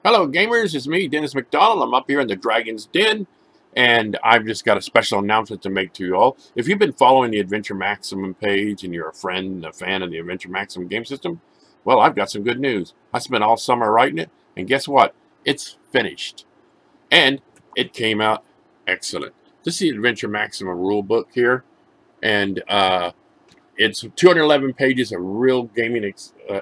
Hello gamers, it's me, Dennis McDonald. I'm up here in the Dragon's Den, and I've just got a special announcement to make to you all. If you've been following the Adventure Maximum page and you're a friend, a fan of the Adventure Maximum game system, well, I've got some good news. I spent all summer writing it, and guess what? It's finished. And it came out excellent. This is the Adventure Maximum rule book here, and it's 211 pages of real gaming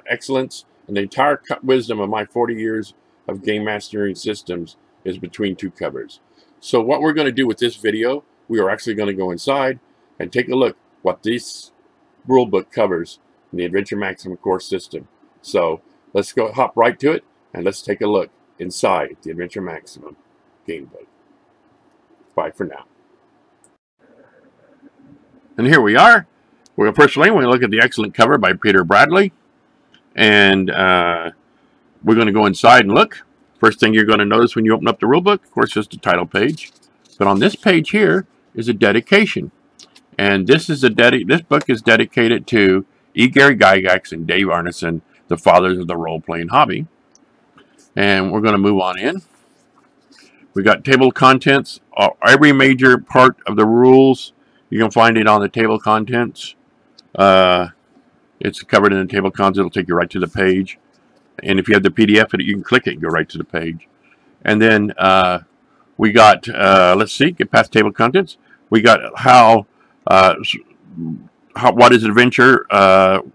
excellence, and the entire wisdom of my 40 years of game mastering systems is between two covers. So what we're going to do with this video, we are actually going to go inside and take a look what this rule book covers in the Adventure Maximum core system. So let's go hop right to it and let's take a look inside the Adventure Maximum game book. Bye for now. And here we are. We're going to look at the excellent cover by Peter Bradley, and we're going to go inside and look. First thing you're going to notice when you open up the rulebook, of course, is the title page. But on this page here is a dedication. And this book is dedicated to E. Gary Gygax and Dave Arneson, the fathers of the role-playing hobby. And we're going to move on in. We got table of contents. Every major part of the rules, you can find it on the table of contents. It's covered in the table of contents. It'll take you right to the page. And if you have the PDF, you can click it and go right to the page. And then we got, let's see, get past table of contents. We got what is adventure, welcome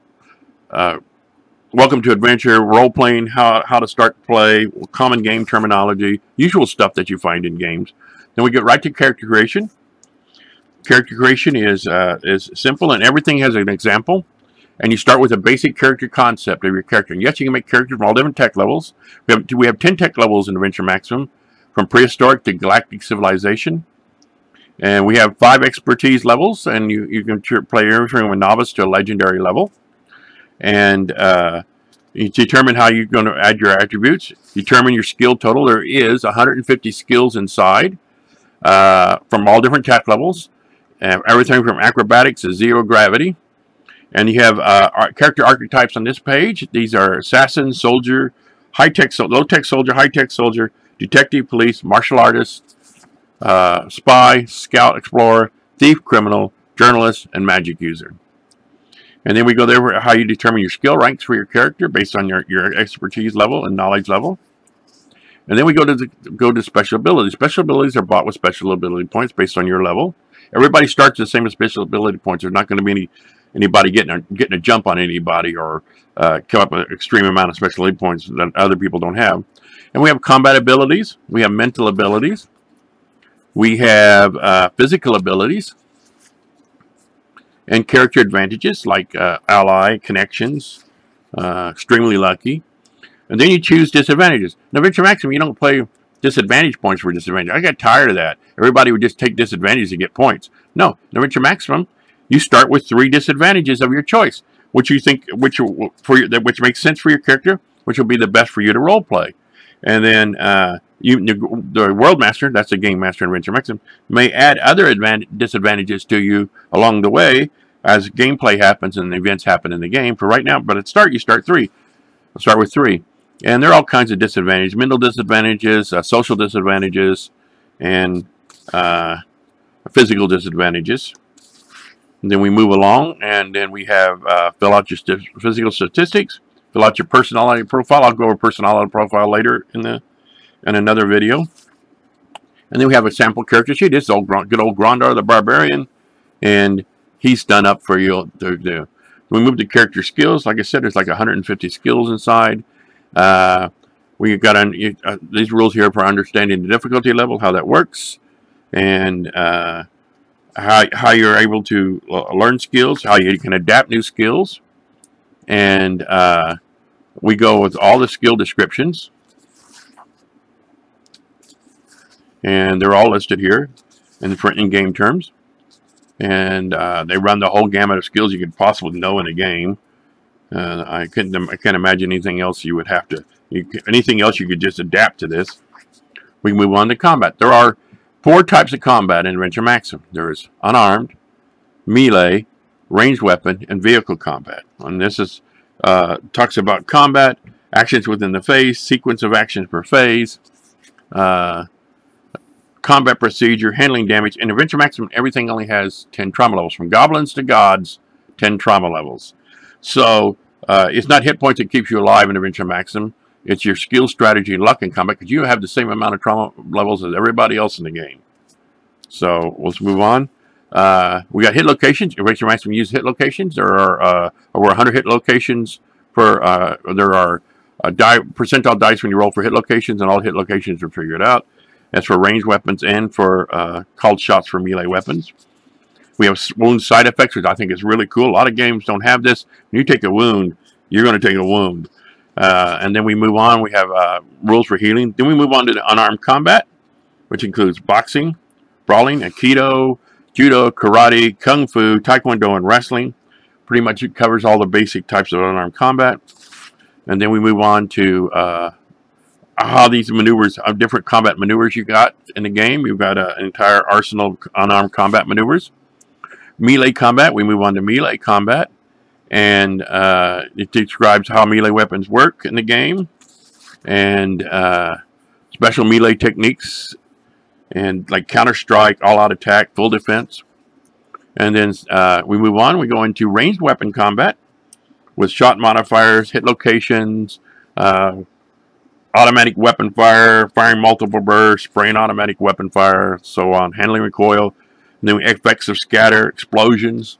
to adventure, role-playing, how to start play, common game terminology, usual stuff that you find in games. Then we get right to character creation. Character creation is simple, and everything has an example. And you start with a basic character concept of your character. And yes, you can make characters from all different tech levels. We have 10 tech levels in Adventure Maximum, from prehistoric to galactic civilization. And we have 5 expertise levels, and you can play everything from a novice to a legendary level. And you determine how you're going to add your attributes. Determine your skill total. There is 150 skills inside from all different tech levels. Everything from acrobatics to zero gravity. And you have character archetypes on this page. These are assassin, soldier, high-tech, low-tech soldier, high-tech soldier, detective, police, martial artist, spy, scout, explorer, thief, criminal, journalist, and magic user. And then we go there for how you determine your skill ranks for your character based on your expertise level and knowledge level. And then we go to special abilities. Special abilities are bought with special ability points based on your level. Everybody starts the same with special ability points. There's not going to be anybody getting a jump on anybody or come up with an extreme amount of specialty points that other people don't have. And we have combat abilities. We have mental abilities. We have physical abilities. And character advantages like ally, connections, extremely lucky. And then you choose disadvantages. Now, Adventure Maximum, you don't play disadvantage points for disadvantage. I got tired of that. Everybody would just take disadvantages to get points. No, in Adventure Maximum, you start with 3 disadvantages of your choice, which you think which makes sense for your character, which will be the best for you to role play. And then the World Master, that's the Game Master in Adventure Maximum, may add other disadvantages to you along the way as gameplay happens and events happen in the game. For right now, but at start you start 3. I'll start with 3, and there are all kinds of disadvantages: mental disadvantages, social disadvantages, and physical disadvantages. And then we move along, and then we have fill out your physical statistics, fill out your personality profile. I'll go over personality profile later in another video. And then we have a sample character sheet. This is good old Grondar the Barbarian, and he's done up for you to do. We move to character skills. Like I said, there's like 150 skills inside. We got these rules here for understanding the difficulty level, how that works, and how you're able to learn skills, how you can adapt new skills. And we go with all the skill descriptions. And they're all listed here in game terms. And they run the whole gamut of skills you could possibly know in a game. I can't imagine anything else you would have to, anything else you could just adapt to this. We move on to combat. There are 4 types of combat in Adventure Maximum. There is unarmed, melee, ranged weapon, and vehicle combat. And this is talks about combat actions within the phase, sequence of actions per phase, combat procedure, handling damage, and Adventure Maximum, everything only has 10 trauma levels. From goblins to gods, 10 trauma levels. So it's not hit points that keeps you alive in Adventure Maximum. It's your skill, strategy, and luck in combat, because you have the same amount of trauma levels as everybody else in the game. So let's move on. We got hit locations. Adventure Maximum uses hit locations. There are over 100 hit locations. There are percentile dice when you roll for hit locations, and all hit locations are figured out. That's for ranged weapons and for called shots for melee weapons. We have wound side effects, which I think is really cool. A lot of games don't have this. When you take a wound, you're going to take a wound. And then we move on. We have rules for healing. Then we move on to the unarmed combat, which includes boxing, brawling, aikido, judo, karate, kung fu, taekwondo, and wrestling. Pretty much it covers all the basic types of unarmed combat. And then we move on to how these maneuvers, different combat maneuvers you got in the game. You've got an entire arsenal of unarmed combat maneuvers. Melee combat, we move on to melee combat. And it describes how melee weapons work in the game. And special melee techniques. And like counter-strike, all-out attack, full defense. And then we move on. We go into ranged weapon combat with shot modifiers, hit locations, automatic weapon fire, firing multiple bursts, spraying automatic weapon fire, so on, handling recoil, and then effects of scatter, explosions.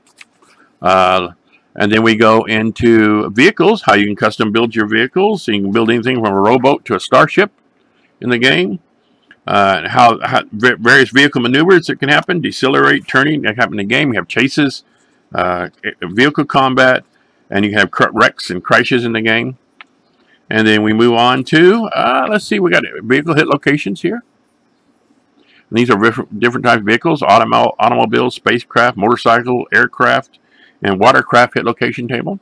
And then we go into vehicles, how you can custom build your vehicles. So you can build anything from a rowboat to a starship in the game. How various vehicle maneuvers that can happen, decelerate, turning, that happen in the game. You have chases, vehicle combat, and you have wrecks and crashes in the game. And then we move on to, let's see, we got vehicle hit locations here. And these are different types of vehicles: automobiles, spacecraft, motorcycle, aircraft, and watercraft hit location table.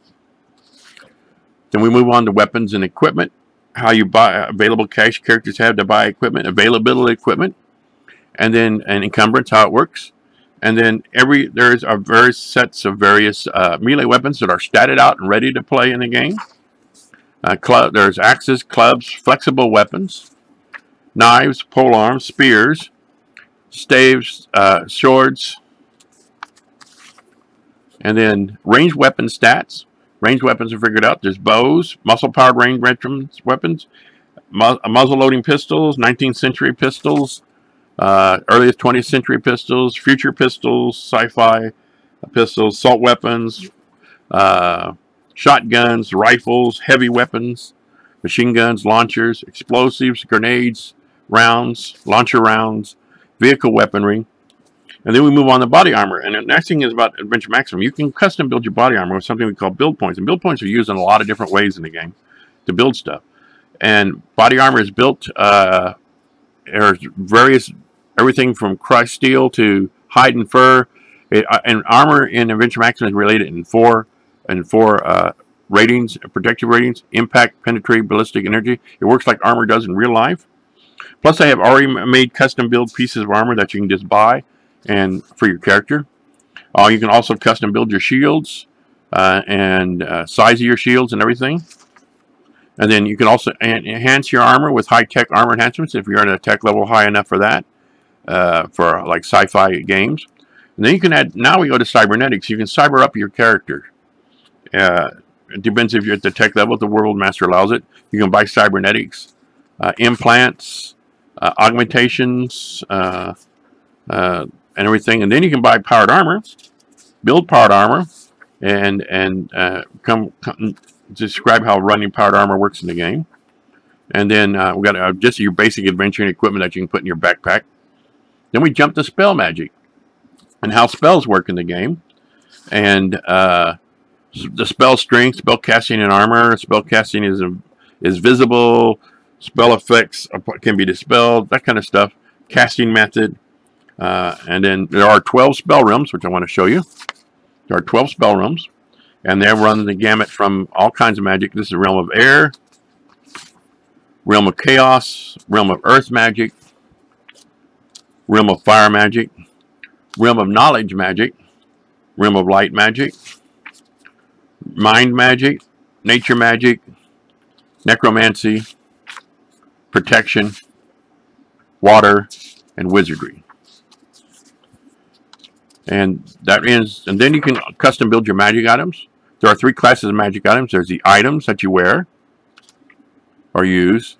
Then we move on to weapons and equipment. How you buy available cash characters have to buy equipment, availability equipment, and then an encumbrance, how it works. And then there's various sets of various melee weapons that are statted out and ready to play in the game. There's axes, clubs, flexible weapons, knives, polearms, spears, staves, swords, and then ranged weapon stats. Ranged weapons are figured out. There's bows, muscle-powered ranged weapons, muzzle-loading pistols, 19th century pistols, earliest 20th century pistols, future pistols, sci-fi pistols, assault weapons, shotguns, rifles, heavy weapons, machine guns, launchers, explosives, grenades, rounds, launcher rounds, vehicle weaponry. And then we move on to body armor. And the next thing is about Adventure Maximum. You can custom build your body armor with something we call build points. And build points are used in a lot of different ways in the game to build stuff. And body armor is built, there's everything from crushed steel to hide and fur. And armor in Adventure Maximum is related in four ratings, protective ratings: impact, penetrate, ballistic, energy. It works like armor does in real life. Plus, I have already made custom build pieces of armor that you can just buy and for your character. You can also custom build your shields and size of your shields and everything. And then you can also enhance your armor with high-tech armor enhancements if you're at a tech level high enough for that, for like sci-fi games. And then you can add, now we go to cybernetics. You can cyber up your character. It depends if you're at the tech level, if the World Master allows it. You can buy cybernetics, implants, augmentations, and everything. And then you can buy powered armor, build powered armor, and describe how running powered armor works in the game. And then we got just your basic adventuring equipment that you can put in your backpack. Then we jump to spell magic and how spells work in the game. And the spell strength, spell casting and armor. Spell casting is visible. Spell effects can be dispelled, that kind of stuff. Casting method. And then there are 12 spell realms, which I want to show you. There are 12 spell realms, and they run the gamut from all kinds of magic. This is the realm of air, realm of chaos, realm of earth magic, realm of fire magic, realm of knowledge magic, realm of light magic, mind magic, nature magic, necromancy, protection, water, and wizardry. And then you can custom build your magic items. There are 3 classes of magic items. There's the items that you wear or use,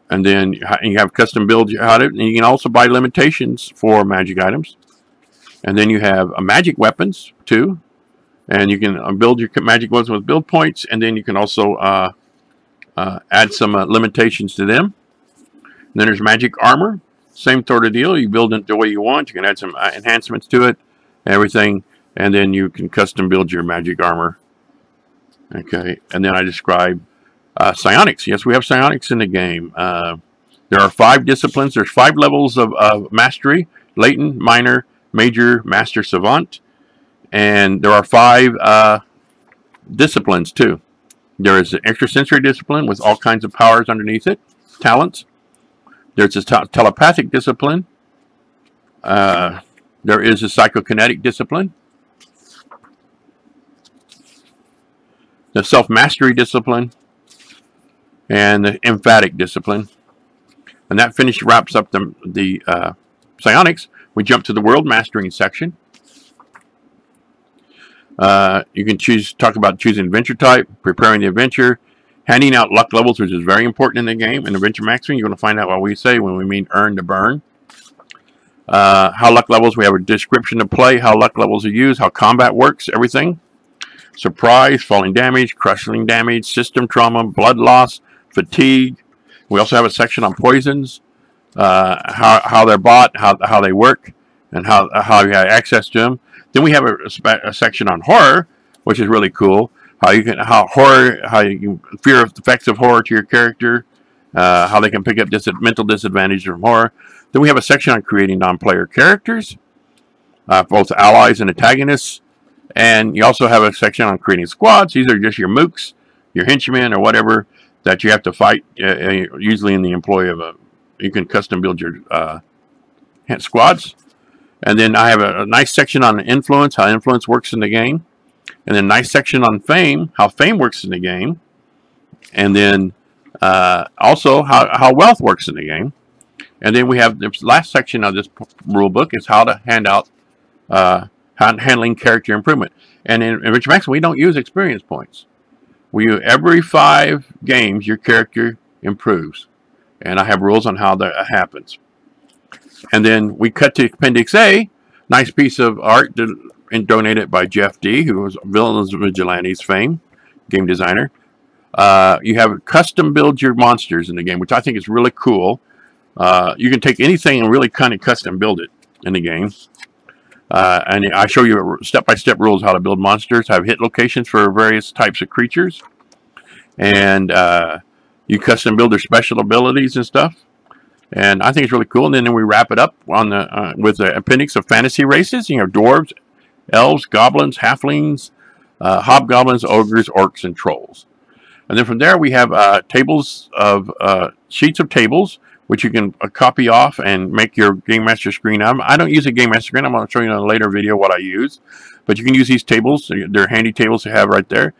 and then you have custom build items, and you can also buy limitations for magic items. And then you have magic weapons too, and you can build your magic weapons with build points, and then you can also add some limitations to them. And then there's magic armor. Same sort of deal. You build it the way you want. You can add some enhancements to it, everything, and then you can custom build your magic armor. Okay, and then I describe psionics. Yes, we have psionics in the game. There are 5 disciplines. There's 5 levels of mastery: latent, minor, major, master, savant. And there are 5 disciplines too. There is an extrasensory discipline with all kinds of powers underneath it, talents. There's a telepathic discipline. There is a psychokinetic discipline. The self-mastery discipline. And the emphatic discipline. And that wraps up the psionics. We jump to the world mastering section. You can talk about choosing adventure type, preparing the adventure, handing out luck levels, which is very important in the game. In adventure mastering, you're going to find out what we say when we mean earn to burn. How luck levels, we have a description of play, how luck levels are used, how combat works, everything. Surprise, falling damage, crushing damage, system trauma, blood loss, fatigue. We also have a section on poisons, how they're bought, how they work, and how you have access to them. Then we have a section on horror, which is really cool. How you can fear effects of horror to your character, how they can pick up mental disadvantage from horror. Then we have a section on creating non-player characters, both allies and antagonists. And you also have a section on creating squads. These are just your mooks, your henchmen, or whatever that you have to fight. Usually in the employ of you can custom build your squads. And then I have a nice section on influence, how influence works in the game. And then a nice section on fame, how fame works in the game. And then also how wealth works in the game. And then we have the last section of this rule book is how to hand out handling character improvement. And in Adventure Max, we don't use experience points. Every 5 games, your character improves. And I have rules on how that happens. And then we cut to Appendix A, nice piece of art donated by Jeff D., who was Villains Vigilantes fame, game designer. You have custom build your monsters in the game, which I think is really cool. You can take anything and really kind of custom build it in the game. And I show you step-by-step rules how to build monsters. I have hit locations for various types of creatures. And you custom build their special abilities and stuff. And I think it's really cool. And then we wrap it up on with the appendix of fantasy races. You know, dwarves, elves, goblins, halflings, hobgoblins, ogres, orcs, and trolls. And then from there we have tables of sheets of tables, which you can copy off and make your Game Master screen. I don't use a Game Master screen. I'm going to show you in a later video what I use. But you can use these tables. They're handy tables to have right there.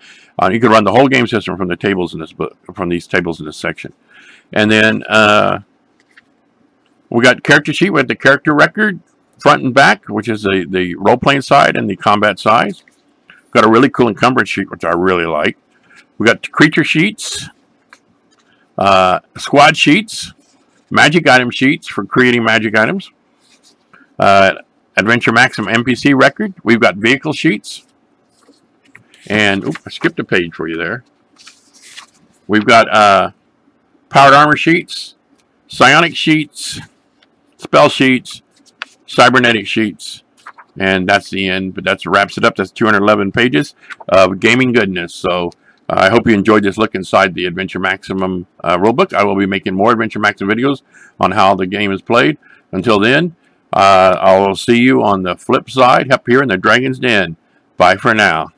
You can run the whole game system from the tables in this book, from these tables in this section. And then we got character sheet with the character record, front and back, which is the role-playing side and the combat side. Got a really cool encumbrance sheet, which I really like. We got creature sheets, squad sheets, magic item sheets for creating magic items, Adventure Maximum NPC record. We've got vehicle sheets, and I skipped a page for you there. We've got powered armor sheets, psionic sheets, spell sheets, cybernetic sheets, and that's the end. But that wraps it up. That's 211 pages of gaming goodness. So I hope you enjoyed this look inside the Adventure Maximum rulebook. I will be making more Adventure Maximum videos on how the game is played. Until then, I will see you on the flip side up here in the Dragon's Den. Bye for now.